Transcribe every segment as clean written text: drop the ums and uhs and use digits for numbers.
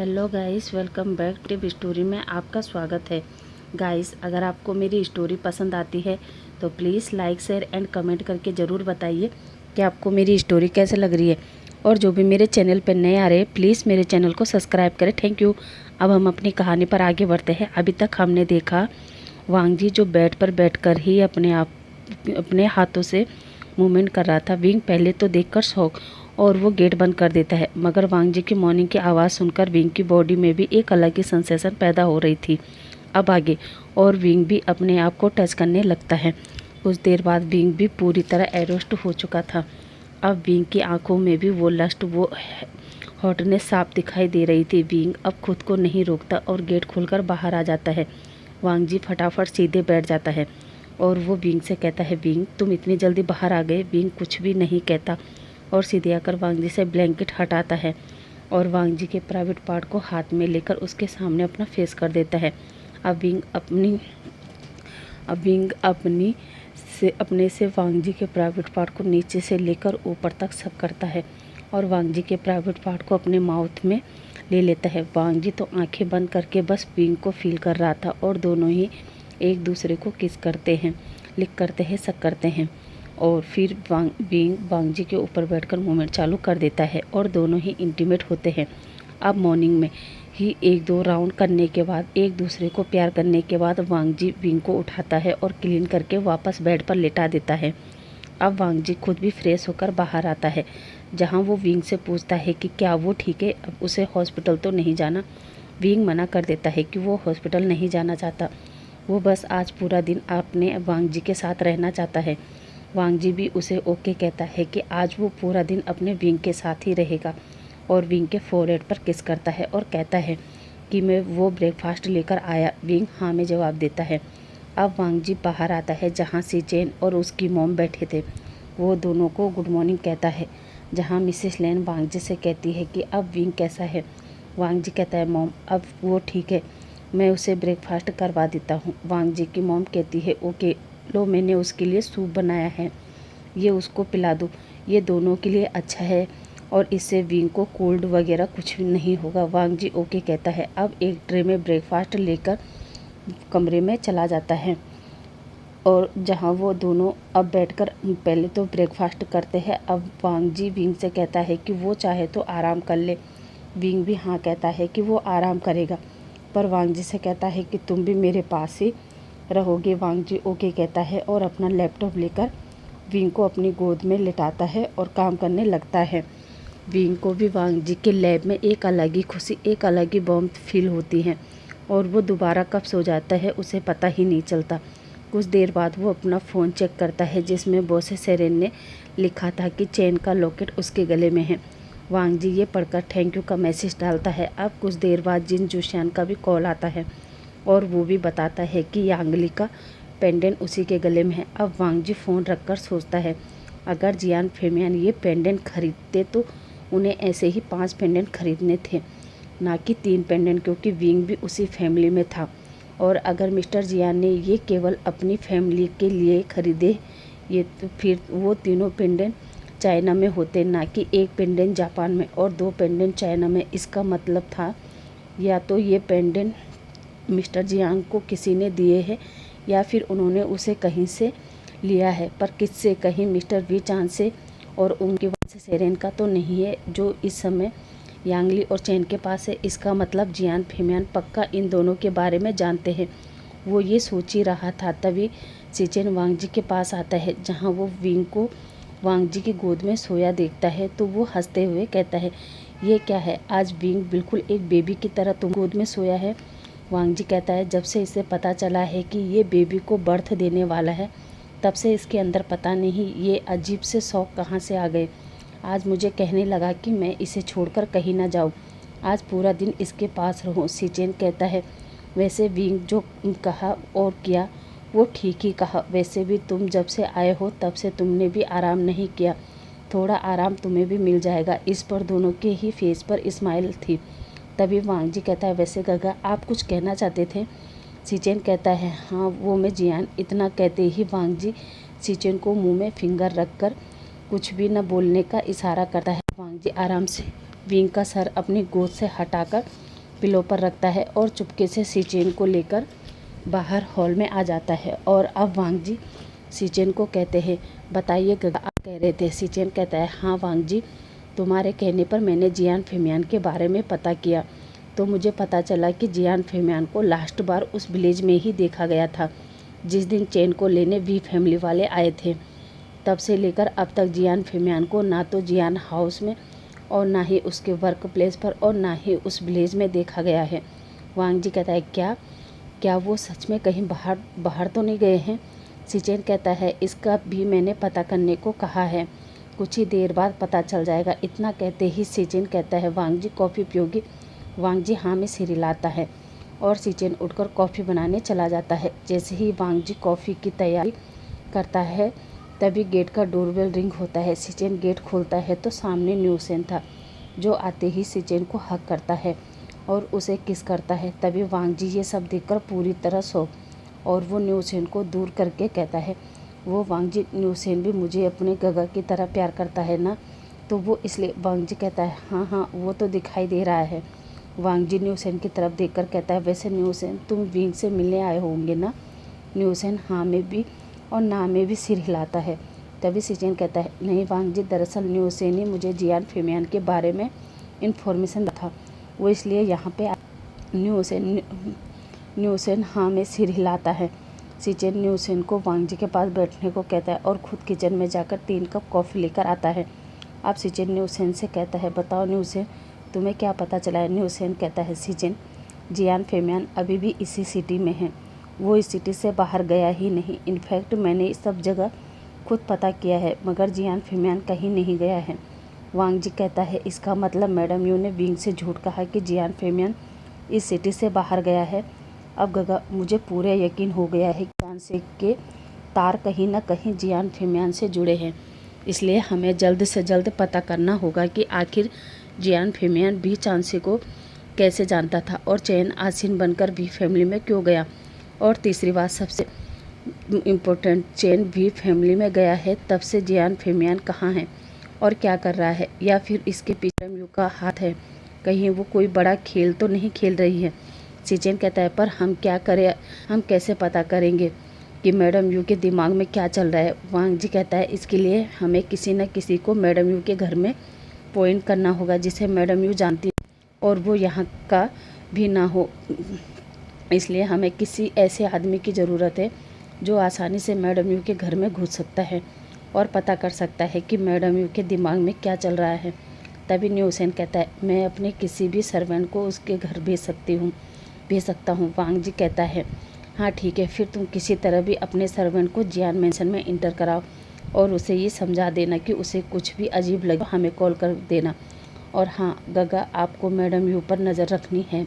Hello guys, welcome back tip story में आपका स्वागत है। गाइस, अगर आपको मेरी स्टोरी पसंद आती है तो please like share and comment करके ज़रूर बताइए कि आपको मेरी स्टोरी कैसे लग रही है। और जो भी मेरे चैनल पर नए आ रहे हैं प्लीज़ मेरे चैनल को सब्सक्राइब करें। Thank you. अब हम अपनी कहानी पर आगे बढ़ते हैं। अभी तक हमने देखा वांग जी जो बेड पर बैठकर ही अपने हाथों से मूवमेंट कर रहा था। विंग पहले तो देखकर शौक और वो गेट बंद कर देता है, मगर वांग जी की मॉर्निंग की आवाज़ सुनकर विंग की बॉडी में भी एक अलग ही सेंसेशन पैदा हो रही थी। अब आगे और विंग भी अपने आप को टच करने लगता है। कुछ देर बाद विंग भी पूरी तरह एरोस्ट हो चुका था। अब विंग की आंखों में भी वो लस्ट, वो हॉटनेस साफ दिखाई दे रही थी। विंग अब खुद को नहीं रोकता और गेट खोलकर बाहर आ जाता है। वांग जी फटाफट सीधे बैठ जाता है और वो विंग से कहता है, विंग तुम इतनी जल्दी बाहर आ गए। विंग कुछ भी नहीं कहता और सीधे आकर वांग जी से ब्लैंकेट हटाता है और वांग जी के प्राइवेट पार्ट को हाथ में लेकर उसके सामने अपना फेस कर देता है। अब विंग अपने से वांग जी के प्राइवेट पार्ट को नीचे से लेकर ऊपर तक सब करता है और वांग जी के प्राइवेट पार्ट को अपने माउथ में ले लेता है। वांग जी तो आंखें बंद करके बस विंग को फील कर रहा था और दोनों ही एक दूसरे को किस करते हैं, लिक करते हैं, सक करते हैं। और फिर वांग जी के ऊपर बैठकर मूवमेंट चालू कर देता है और दोनों ही इंटीमेट होते हैं। अब मॉर्निंग में ही एक दो राउंड करने के बाद, एक दूसरे को प्यार करने के बाद वांग जी विंग को उठाता है और क्लीन करके वापस बेड पर लेटा देता है। अब वांग जी खुद भी फ्रेश होकर बाहर आता है, जहां वो विंग से पूछता है कि क्या वो ठीक है, अब उसे हॉस्पिटल तो नहीं जाना। विंग मना कर देता है कि वो हॉस्पिटल नहीं जाना चाहता, वो बस आज पूरा दिन अपने वांग जी के साथ रहना चाहता है। वांग जी भी उसे ओके कहता है कि आज वो पूरा दिन अपने विंग के साथ ही रहेगा और विंग के फोरहेड पर किस करता है और कहता है कि मैं वो ब्रेकफास्ट लेकर आया। विंग हाँ में जवाब देता है। अब वांग जी बाहर आता है जहाँ सीचेन और उसकी मॉम बैठे थे। वो दोनों को गुड मॉर्निंग कहता है, जहाँ मिसेस लेन वांग जी से कहती है कि अब विंग कैसा है। वांग जी कहता है, मॉम अब वो ठीक है, मैं उसे ब्रेकफास्ट करवा देता हूँ। वांग जी की मॉम कहती है, ओके लो मैंने उसके लिए सूप बनाया है, ये उसको पिला दो, ये दोनों के लिए अच्छा है और इससे विंग को कोल्ड वगैरह कुछ भी नहीं होगा। वांग जी ओके कहता है। अब एक ट्रे में ब्रेकफास्ट लेकर कमरे में चला जाता है और जहाँ वो दोनों अब बैठकर पहले तो ब्रेकफास्ट करते हैं। अब वांग जी विंग से कहता है कि वो चाहे तो आराम कर ले। विंग भी हाँ कहता है कि वो आराम करेगा, पर वांग जी से कहता है कि तुम भी मेरे पास ही रहोगे। वांग जी ओके कहता है और अपना लैपटॉप लेकर विंग को अपनी गोद में लिटाता है और काम करने लगता है। विंग को भी वांग जी के लैब में एक अलग ही खुशी, एक अलग ही वार्मथ फील होती है और वो दोबारा कब सो जाता है उसे पता ही नहीं चलता। कुछ देर बाद वो अपना फ़ोन चेक करता है जिसमें बॉस सेरेन ने लिखा था कि चेन का लॉकेट उसके गले में है। वांग जी ये पढ़कर थैंक यू का मैसेज डालता है। अब कुछ देर बाद जिन जुशियान का भी कॉल आता है और वो भी बताता है कि यांगली का पेंडेंट उसी के गले में है। अब वांग जी फ़ोन रखकर सोचता है, अगर जियान फेमियान ये पेंडेंट खरीदते तो उन्हें ऐसे ही 5 पेंडेंट खरीदने थे, ना कि 3 पेंडेंट, क्योंकि विंग भी उसी फैमिली में था। और अगर मिस्टर जियान ने ये केवल अपनी फैमिली के लिए खरीदे ये, तो फिर वो तीनों पेंडेंट चाइना में होते, ना कि एक पेंडेंट जापान में और 2 पेंडेंट चाइना में। इसका मतलब था या तो ये पेंडेंट मिस्टर जियांग को किसी ने दिए हैं या फिर उन्होंने उसे कहीं से लिया है, पर किससे, कहीं मिस्टर वी चांद से और उनकी वजह से सेरेन का तो नहीं है जो इस समय यांगली और चैन के पास है। इसका मतलब जियान फेमियान पक्का इन दोनों के बारे में जानते हैं। वो ये सोच ही रहा था, तभी सीचेन वांग जी के पास आता है, जहाँ वो विंग को वांग जी की गोद में सोया देखता है तो वो हंसते हुए कहता है, ये क्या है, आज विंग बिल्कुल एक बेबी की तरह तुम गोद में सोया है। वांग जी कहता है, जब से इसे पता चला है कि ये बेबी को बर्थ देने वाला है तब से इसके अंदर पता नहीं ये अजीब से शौक कहाँ से आ गए। आज मुझे कहने लगा कि मैं इसे छोड़कर कहीं ना जाऊँ, आज पूरा दिन इसके पास रहूँ। सीचेन कहता है, वैसे विंग जो कहा और किया वो ठीक ही कहा, वैसे भी तुम जब से आए हो तब से तुमने भी आराम नहीं किया, थोड़ा आराम तुम्हें भी मिल जाएगा। इस पर दोनों के ही फेस पर स्माइल थी। तभी वांग जी कहता है, वैसे गगा आप कुछ कहना चाहते थे। सीचेन कहता है, हाँ वो मैं जियान। इतना कहते ही वांग जी सीचेन को मुंह में फिंगर रखकर कुछ भी न बोलने का इशारा करता है। वांग जी आराम से विंग का सर अपनी गोद से हटाकर पिलो पर रखता है और चुपके से सीचेन को लेकर बाहर हॉल में आ जाता है। और अब वांग जी सीचेन को कहते हैं, बताइए गगा आप कह रहे थे। सीचेन कहता है, हाँ वांग जी, तुम्हारे कहने पर मैंने जियान फेमियान के बारे में पता किया तो मुझे पता चला कि जियान फेमियान को लास्ट बार उस विलेज में ही देखा गया था जिस दिन चेन को लेने वी फैमिली वाले आए थे। तब से लेकर अब तक जियान फेमियान को ना तो जियान हाउस में और ना ही उसके वर्क प्लेस पर और ना ही उस विलेज में देखा गया है। वांग जी कहता है, क्या वो सच में कहीं बाहर तो नहीं गए हैं? सीचेन कहता है, इसका भी मैंने पता करने को कहा है, कुछ ही देर बाद पता चल जाएगा। इतना कहते ही सीचेन कहता है, वांग जी कॉफ़ी पियोगी? वांग जी हाँ में सिर हिलाता है और सीचेन उठकर कॉफ़ी बनाने चला जाता है। जैसे ही वांग जी कॉफ़ी की तैयारी करता है तभी गेट का डोरबेल रिंग होता है। सीचेन गेट खोलता है तो सामने न्यूसेन था, जो आते ही सीचेन को हक करता है और उसे किस करता है। तभी वांग जी ये सब देखकर पूरी तरह सो और वो न्यूसेन को दूर करके कहता है, वो वांग जी, न्यूसेन भी मुझे अपने गगा की तरह प्यार करता है ना, तो वो इसलिए। वांग जी कहता है, हाँ हाँ वो तो दिखाई दे रहा है। वांग जी न्यूसेन की तरफ देखकर कहता है, वैसे न्यूसेन तुम विंग से मिलने आए होंगे ना? न्यूसेन हाँ में भी और ना में भी सिर हिलाता है। तभी सीचेन कहता है, नहीं वांग जी, दरअसल न्यूसेन ही मुझे जियान फेमियान के बारे में इन्फॉर्मेशन था, वो इसलिए यहाँ पे न्यूसेन हाँ में सिर हिलाता है। सीचेन न्यूसेन को वांग जी के पास बैठने को कहता है और ख़ुद किचन में जाकर 3 कप कॉफ़ी लेकर आता है। अब सीचेन न्यूसेन से कहता है, बताओ न्यूसेन, तुम्हें क्या पता चला है? न्यूसेन कहता है, सीचेन, जियान फेमियान अभी भी इसी सिटी में है, वो इस सिटी से बाहर गया ही नहीं। इनफैक्ट मैंने सब जगह खुद पता किया है, मगर जियान फेमियान कहीं नहीं गया है। वांग जी कहता है, इसका मतलब मैडम यू ने विंग से झूठ कहा कि जियान फेमियान इस सिटी से बाहर गया है। अब गगा, मुझे पूरा यकीन हो गया है कि चांसे के तार कहीं ना कहीं जियान फेमियान से जुड़े हैं, इसलिए हमें जल्द से जल्द पता करना होगा कि आखिर जियान फेमियान भी चांसे को कैसे जानता था और चैन आसिन बनकर भी फैमिली में क्यों गया। और तीसरी बात सबसे इम्पोर्टेंट, चैन भी फैमिली में गया है तब से जियान फेमियान कहाँ है और क्या कर रहा है, या फिर इसके पीछे मैडम यू का हाथ है, कहीं वो कोई बड़ा खेल तो नहीं खेल रही है। सीचेन कहता है, पर हम क्या करें, हम कैसे पता करेंगे कि मैडम यू के दिमाग में क्या चल रहा है? वांग जी कहता है, इसके लिए हमें किसी न किसी को मैडम यू के घर में पॉइंट करना होगा जिसे मैडम यू जानती और वो यहाँ का भी ना हो, इसलिए हमें किसी ऐसे आदमी की ज़रूरत है जो आसानी से मैडम यू के घर में घुस सकता है और पता कर सकता है कि मैडम यू के दिमाग में क्या चल रहा है। तभी न्यूसेन कहता है, मैं अपने किसी भी सर्वेंट को उसके घर भेज सकता हूँ। वांग जी कहता है, हाँ ठीक है, फिर तुम किसी तरह भी अपने सर्वेंट को जियान मैंशन में इंटर कराओ और उसे ये समझा देना कि उसे कुछ भी अजीब लगे हमें कॉल कर देना। और हाँ गगा, आपको मैडम यू पर नज़र रखनी है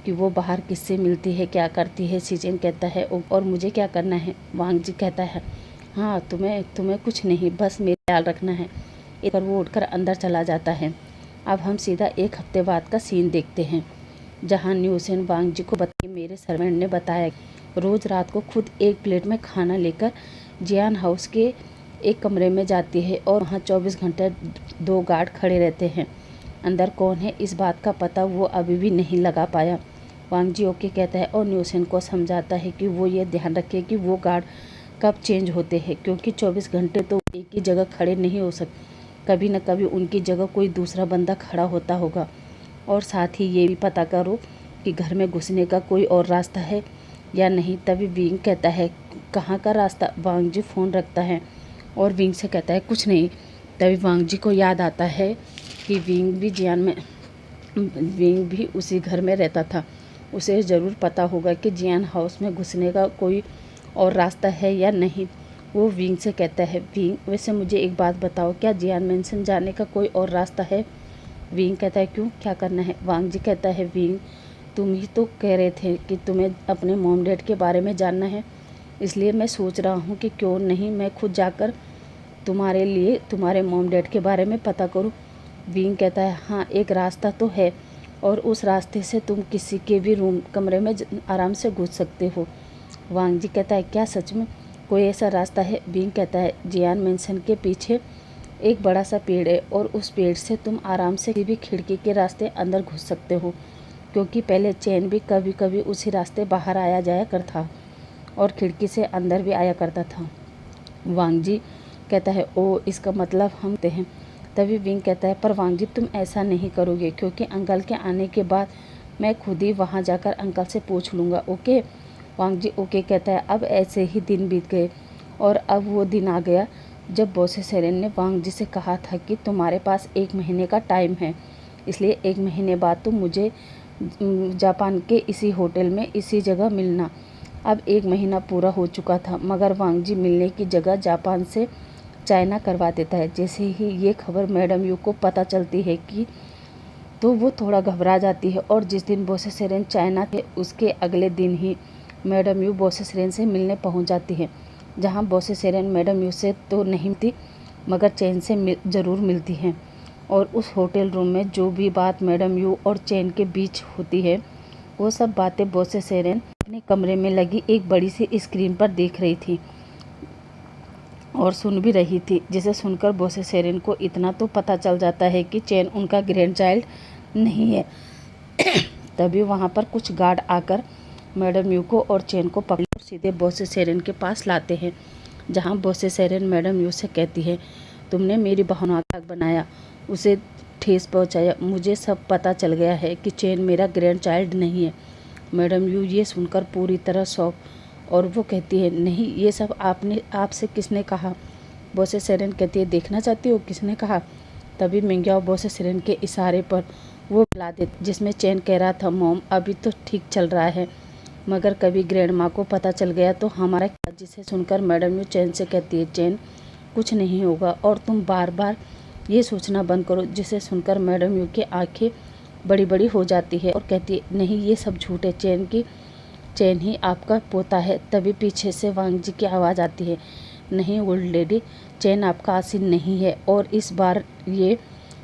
कि वो बाहर किससे मिलती है, क्या करती है। सीचेन कहता है, और मुझे क्या करना है? वांग जी कहता है, हाँ तुम्हें कुछ नहीं, बस मेरा ख्याल रखना है। इस पर वो उठकर अंदर चला जाता है। अब हम सीधा 1 हफ्ते बाद का सीन देखते हैं, जहाँ न्यूसेन वांग जी को बताया, मेरे सर्वेंट ने बताया रोज़ रात को खुद एक प्लेट में खाना लेकर जियान हाउस के एक कमरे में जाती है और वहाँ 24 घंटे 2 गार्ड खड़े रहते हैं। अंदर कौन है इस बात का पता वो अभी भी नहीं लगा पाया। वांग जी ओके कहता है और न्यूसेन को समझाता है कि वो ये ध्यान रखे कि वो गार्ड कब चेंज होते हैं, क्योंकि 24 घंटे तो एक ही जगह खड़े नहीं हो सकते, कभी न कभी उनकी जगह कोई दूसरा बंदा खड़ा होता होगा। और साथ ही ये भी पता करो कि घर में घुसने का कोई और रास्ता है या नहीं। तभी विंग कहता है, कहाँ का रास्ता? वांग जी फ़ोन रखता है और विंग से कहता है, कुछ नहीं। तभी वांग जी को याद आता है कि विंग भी उसी घर में रहता था, उसे ज़रूर पता होगा कि जियान हाउस में घुसने का कोई और रास्ता है या नहीं। वो विंग से कहता है, विंग वैसे मुझे एक बात बताओ, क्या जियान मैंशन जाने का कोई और रास्ता है? विंग कहता है, क्यों, क्या करना है? वांग जी कहता है, विंग तुम ही तो कह रहे थे कि तुम्हें अपने मॉम डैड के बारे में जानना है, इसलिए मैं सोच रहा हूँ कि क्यों नहीं मैं खुद जाकर तुम्हारे लिए तुम्हारे मॉम डैड के बारे में पता करूँ। विंग कहता है, हाँ एक रास्ता तो है और उस रास्ते से तुम किसी के भी कमरे में आराम से घुस सकते हो। वांग जी कहता है, क्या सच में कोई ऐसा रास्ता है? विंग कहता है, जियान मैंशन के पीछे एक बड़ा सा पेड़ है और उस पेड़ से तुम आराम से किसी भी खिड़की के रास्ते अंदर घुस सकते हो, क्योंकि पहले चैन भी कभी कभी उसी रास्ते बाहर आया जाया करता और खिड़की से अंदर भी आया करता था। वांग जी कहता है, ओ इसका मतलब हम ते हैं। तभी विंग कहता है, पर वांग जी तुम ऐसा नहीं करोगे, क्योंकि अंकल के आने के बाद मैं खुद ही वहाँ जाकर अंकल से पूछ लूँगा, ओके। वांग जी ओके कहता है। अब ऐसे ही दिन बीत गए और अब वो दिन आ गया जब बोसे सेरेन ने वांग जी से कहा था कि तुम्हारे पास 1 महीने का टाइम है, इसलिए 1 महीने बाद तुम मुझे जापान के इसी होटल में इसी जगह मिलना। अब 1 महीना पूरा हो चुका था, मगर वांग जी मिलने की जगह जापान से चाइना करवा देता है। जैसे ही ये खबर मैडम यू को पता चलती है कि तो वो थोड़ा घबरा जाती है और जिस दिन बोसे सेरेन चाइना थे उसके अगले दिन ही मैडम यू बोसे सेरेन से मिलने पहुंच जाती है, जहां बोसे सेरेन मैडम यू से तो नहीं मिलती मगर चैन से ज़रूर मिलती हैं। और उस होटल रूम में जो भी बात मैडम यू और चैन के बीच होती है वो सब बातें बोसे सेरेन अपने कमरे में लगी एक बड़ी सी स्क्रीन पर देख रही थी और सुन भी रही थी, जिसे सुनकर बोसे सेरेन को इतना तो पता चल जाता है कि चैन उनका ग्रैंड चाइल्ड नहीं है। तभी वहाँ पर कुछ गार्ड आकर मैडम यू को और चैन को पकड़ सीधे बोसे सेरेन के पास लाते हैं, जहाँ बोसे सेरेन मैडम यू से कहती है, तुमने मेरी भावना का बनाया, उसे ठेस पहुँचाया, मुझे सब पता चल गया है कि चैन मेरा ग्रैंड चाइल्ड नहीं है। मैडम यू ये सुनकर पूरी तरह शॉक और वो कहती है, नहीं ये सब आपसे किसने कहा। बोसे सेरेन कहती है, देखना चाहती हो किसने कहा। तभी मिंग्याओ बोसे सेरेन के इशारे पर वो बुला दे, जिसमें चैन कह रहा था, मॉम अभी तो ठीक चल रहा है, मगर कभी ग्रैंड माँ को पता चल गया तो हमारा क्या। जिसे सुनकर मैडम यू चैन से कहती है, चैन कुछ नहीं होगा और तुम बार बार ये सोचना बंद करो। जिसे सुनकर मैडम यू की आंखें बड़ी बड़ी हो जाती है और कहती है, नहीं ये सब झूठ है, चैन ही आपका पोता है। तभी पीछे से वांग जी की आवाज़ आती है, नहीं ओल्ड लेडी, चैन आपका आसिन नहीं है और इस बार ये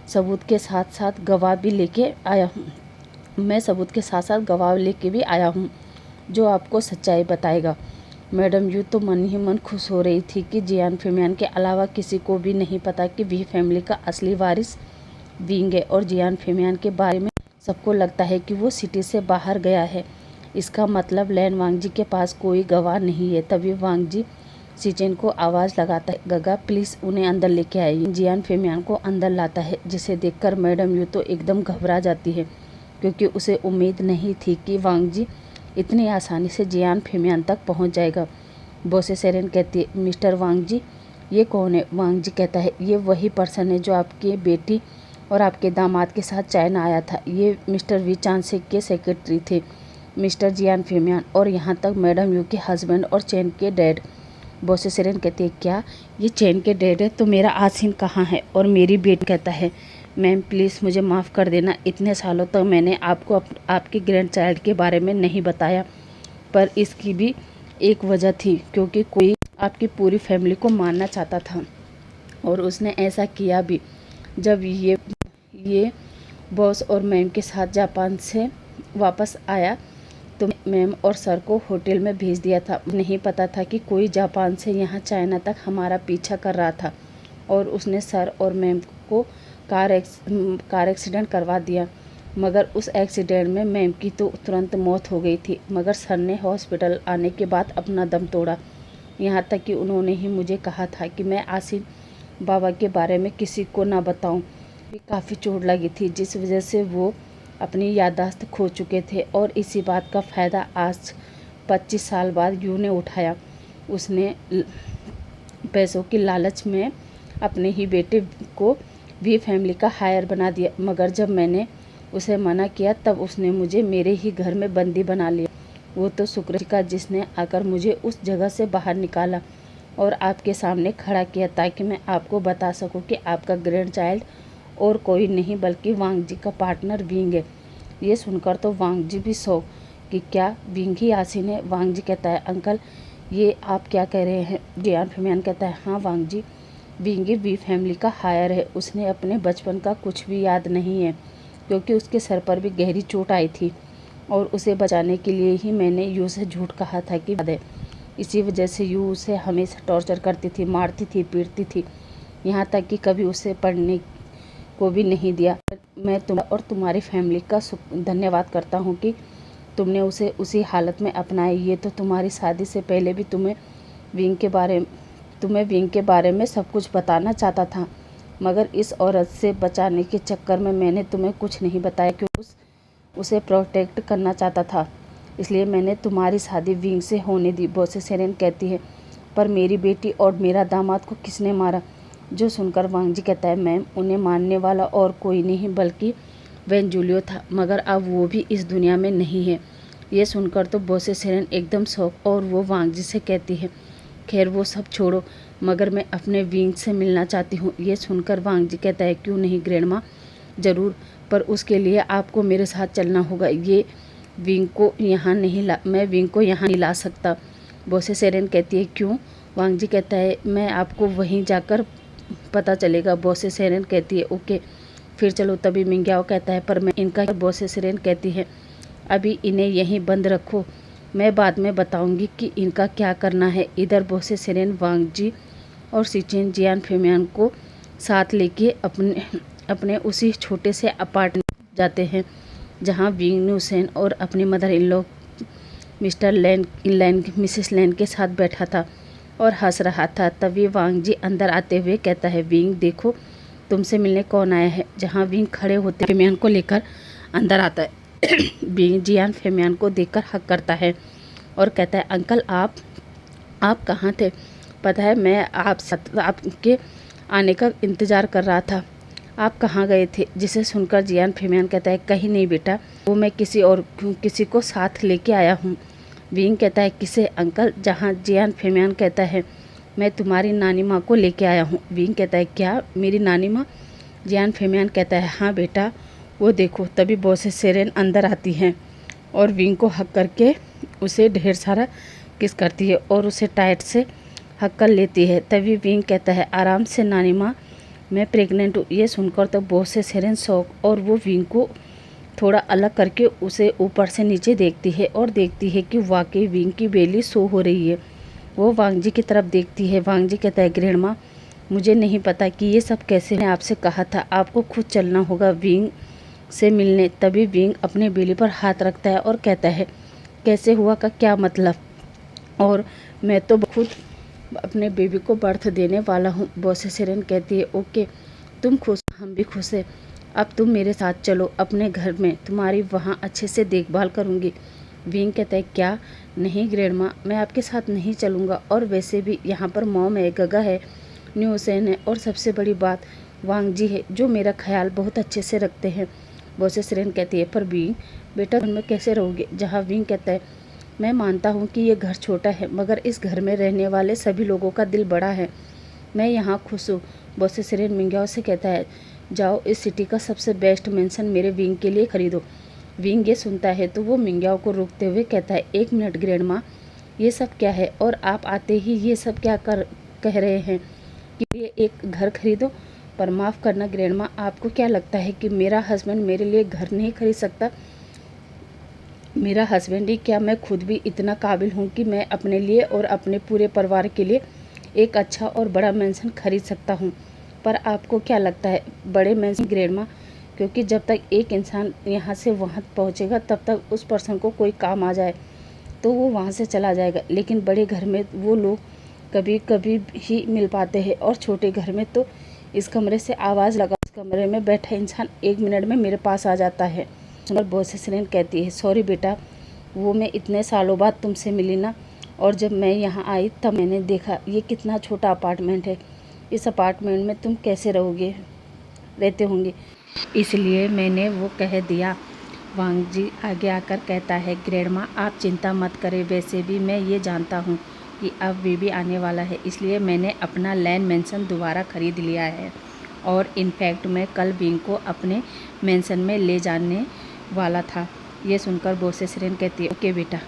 सबूत के साथ साथ गवाह भी लेके आया हूँ। मैं सबूत के साथ साथ गवाह लेके भी आया हूँ जो आपको सच्चाई बताएगा। मैडम यू तो मन ही मन खुश हो रही थी कि जियान फेमियान के अलावा किसी को भी नहीं पता कि वी फैमिली का असली वारिस विंग है और जियान फेमियान के बारे में सबको लगता है कि वो सिटी से बाहर गया है। इसका मतलब लैन वांग जी के पास कोई गवाह नहीं है। तभी वांग जी सीचेन को आवाज़ लगाता है, गगा प्लीज़ उन्हें अंदर लेके आइए। जियान फेमियान को अंदर लाता है, जिसे देखकर मैडम यू तो एकदम घबरा जाती है, क्योंकि उसे उम्मीद नहीं थी कि वांग जी इतनी आसानी से जियान फेमियान तक पहुंच जाएगा। बोसे सेरेन कहती है, मिस्टर वांग जी ये कौन है। वांग जी कहता है, ये वही पर्सन है जो आपकी बेटी और आपके दामाद के साथ चाइना आया था। ये मिस्टर वी चांसेक के सेक्रेटरी थे, मिस्टर जियान फेमियान, और यहाँ तक मैडम यू के हस्बैंड और चैन के डैड। बोसे सेरेन कहते हैं, क्या ये चैन के डैड है तो मेरा आसिन कहाँ है और मेरी बेटी। कहता है, मैम प्लीज़ मुझे माफ़ कर देना, इतने सालों तक मैंने आपको आपके ग्रैंड चाइल्ड के बारे में नहीं बताया, पर इसकी भी एक वजह थी, क्योंकि कोई आपकी पूरी फैमिली को मारना चाहता था और उसने ऐसा किया भी। जब ये बॉस और मैम के साथ जापान से वापस आया तो मैम और सर को होटल में भेज दिया था। नहीं पता था कि कोई जापान से यहाँ चाइना तक हमारा पीछा कर रहा था और उसने सर और मैम को कार एक्सीडेंट करवा दिया। मगर उस एक्सीडेंट में मैम की तो तुरंत मौत हो गई थी, मगर सर ने हॉस्पिटल आने के बाद अपना दम तोड़ा। यहाँ तक कि उन्होंने ही मुझे कहा था कि मैं आसिन बाबा के बारे में किसी को ना बताऊं। काफ़ी चोट लगी थी, जिस वजह से वो अपनी याददाश्त खो चुके थे और इसी बात का फ़ायदा आज 25 साल बाद यू ने उठाया। उसने पैसों की लालच में अपने ही बेटे को वी फैमिली का हायर बना दिया, मगर जब मैंने उसे मना किया तब उसने मुझे मेरे ही घर में बंदी बना लिया। वो तो शुक्र का जिसने आकर मुझे उस जगह से बाहर निकाला और आपके सामने खड़ा किया, ताकि मैं आपको बता सकूं कि आपका ग्रैंड चाइल्ड और कोई नहीं बल्कि वांग जी का पार्टनर विंग है। ये सुनकर तो वांग जी भी शौक कि क्या विंग ही आसिन है। वांग जी कहता है, अंकल ये आप क्या कह रहे हैं। जियान फेमियान कहता है, हाँ वांग जी, विंग वी फैमिली का हायर है। उसने अपने बचपन का कुछ भी याद नहीं है, क्योंकि उसके सर पर भी गहरी चोट आई थी और उसे बचाने के लिए ही मैंने यू से झूठ कहा था कि इसी वजह से यू उसे हमेशा टॉर्चर करती थी, मारती थी, पीटती थी, यहाँ तक कि कभी उसे पढ़ने को भी नहीं दिया। मैं तुम और तुम्हारी फैमिली का धन्यवाद करता हूँ कि तुमने उसे उसी हालत में अपनाया। ये तो तुम्हारी शादी से पहले भी तुम्हें विंग के बारे में सब कुछ बताना चाहता था, मगर इस औरत से बचाने के चक्कर में मैंने तुम्हें कुछ नहीं बताया क्योंकि उसे प्रोटेक्ट करना चाहता था, इसलिए मैंने तुम्हारी शादी विंग से होने दी। बॉसे सेरेन कहती है, पर मेरी बेटी और मेरा दामाद को किसने मारा? जो सुनकर वांग जी कहता है, मैम उन्हें मारने वाला और कोई नहीं बल्कि वेन जूलियो था, मगर अब वो भी इस दुनिया में नहीं है। ये सुनकर तो बॉसे सेरेन एकदम शौक और वो वांग जी से कहती है, खैर वो सब छोड़ो, मगर मैं अपने विंग से मिलना चाहती हूँ। ये सुनकर वांग जी कहता है, क्यों नहीं ग्रैंडमा, ज़रूर, पर उसके लिए आपको मेरे साथ चलना होगा। मैं विंग को यहाँ नहीं ला सकता। बॉसे सेरेन कहती है, क्यों? वांग जी कहता है, मैं आपको वहीं जाकर पता चलेगा। बॉसे सेरेन कहती है, ओके फिर चलो। तभी मिंग्याओ कहता है, पर मैं इनका। बॉसे सेरेन कहती है, अभी इन्हें यहीं बंद रखो, मैं बाद में बताऊंगी कि इनका क्या करना है। इधर बॉसे सेरेन वांग जी और सिचिन जियान फेमियान को साथ लेके अपने उसी छोटे से अपार्टमेंट जाते हैं जहाँ विंग न्यूसेन और अपनी मदर इन लॉ मिसेस लैन के साथ बैठा था और हंस रहा था। तभी वांग जी अंदर आते हुए कहता है, विंग देखो तुमसे मिलने कौन आया है। जहाँ विंग खड़े होते फेमियान को लेकर अंदर आता है। विंग जियान फेमियान को देखकर हक करता है और कहता है, अंकल आप कहाँ थे? पता है मैं आपके आने का इंतज़ार कर रहा था, आप कहाँ गए थे? जिसे सुनकर जियान फेमियान कहता है, कहीं नहीं बेटा, वो मैं किसी को साथ लेके आया हूँ। विंग कहता है, किसे अंकल? जहाँ जियान फेमियान कहता है, मैं तुम्हारी नानी माँ को लेके आया हूँ। विंग कहता है, क्या मेरी नानी माँ? जियान फेमियान कहता है, हाँ बेटा, वो देखो। तभी बॉसे सेरेन अंदर आती हैं और विंग को हक करके उसे ढेर सारा किस करती है और उसे टाइट से हक कर लेती है। तभी विंग कहता है, आराम से नानी माँ, मैं प्रेग्नेंट हूँ। ये सुनकर तो बॉसे सेरेन शौक और वो विंग को थोड़ा अलग करके उसे ऊपर से नीचे देखती है और देखती है कि वाकई विंग की बेली शो हो रही है। वो वांग जी की तरफ देखती है। वांग जी कहता है, ग्रैंडमा मुझे नहीं पता कि ये सब कैसे, मैंने आपसे कहा था आपको खुद चलना होगा विंग से मिलने। तभी विंग अपने बेली पर हाथ रखता है और कहता है, कैसे हुआ का क्या मतलब? और मैं तो खुद अपने बेबी को बर्थ देने वाला हूँ। बॉसे सेरेन कहती है, ओके तुम खुश, हम भी खुश हैं। अब तुम मेरे साथ चलो अपने घर में, तुम्हारी वहाँ अच्छे से देखभाल करूँगी। विंग कहता है, क्या? नहीं ग्रैंडमा, मैं आपके साथ नहीं चलूँगा, और वैसे भी यहाँ पर मॉम है, गगा है, न्यूसेन है और सबसे बड़ी बात वांग जी है जो मेरा ख्याल बहुत अच्छे से रखते हैं। बॉसे सेरेन कहती है, पर विंग बेटा घर में कैसे रहोगे? जहाँ विंग कहता है, मैं मानता हूँ कि ये घर छोटा है, मगर इस घर में रहने वाले सभी लोगों का दिल बड़ा है, मैं यहाँ खुश हूँ। बॉसे सेरेन मिंग्याओ से कहता है, जाओ इस सिटी का सबसे बेस्ट मेंशन मेरे विंग के लिए खरीदो। विंग ये सुनता है तो वो मिंग्याओ को रोकते हुए कहता है, एक मिनट ग्रैंडमा, ये सब क्या है? और आप आते ही ये सब क्या कह रहे हैं कि ये एक घर खरीदो? पर माफ़ करना ग्रैंडमा, आपको क्या लगता है कि मेरा हस्बैंड मेरे लिए घर नहीं खरीद सकता? मेरा हस्बैंड ही क्या, मैं खुद भी इतना काबिल हूँ कि मैं अपने लिए और अपने पूरे परिवार के लिए एक अच्छा और बड़ा मेंशन खरीद सकता हूँ। पर आपको क्या लगता है बड़े मेंशन? ग्रैंडमा, क्योंकि जब तक एक इंसान यहाँ से वहाँ पहुँचेगा तब तक उस पर्सन को कोई काम आ जाए तो वो वहाँ से चला जाएगा, लेकिन बड़े घर में वो लोग कभी कभी ही मिल पाते हैं, और छोटे घर में तो इस कमरे से आवाज़ लगा, इस कमरे में बैठा इंसान 1 मिनट में मेरे पास आ जाता है। और बॉसे सेरेन कहती है, सॉरी बेटा, वो मैं इतने सालों बाद तुमसे मिली ना, और जब मैं यहाँ आई तब मैंने देखा ये कितना छोटा अपार्टमेंट है, इस अपार्टमेंट में तुम कैसे रहते होंगे, इसलिए मैंने वो कह दिया। वांग जी आगे आकर कहता है, ग्रैंडमा आप चिंता मत करें, वैसे भी मैं ये जानता हूँ कि अब बेबी आने वाला है, इसलिए मैंने अपना लैंड मेंशन दोबारा ख़रीद लिया है, और इनफैक्ट मैं कल विंग को अपने मेंशन में ले जाने वाला था। ये सुनकर बॉसे सेरेन कहती है, ओके बेटा।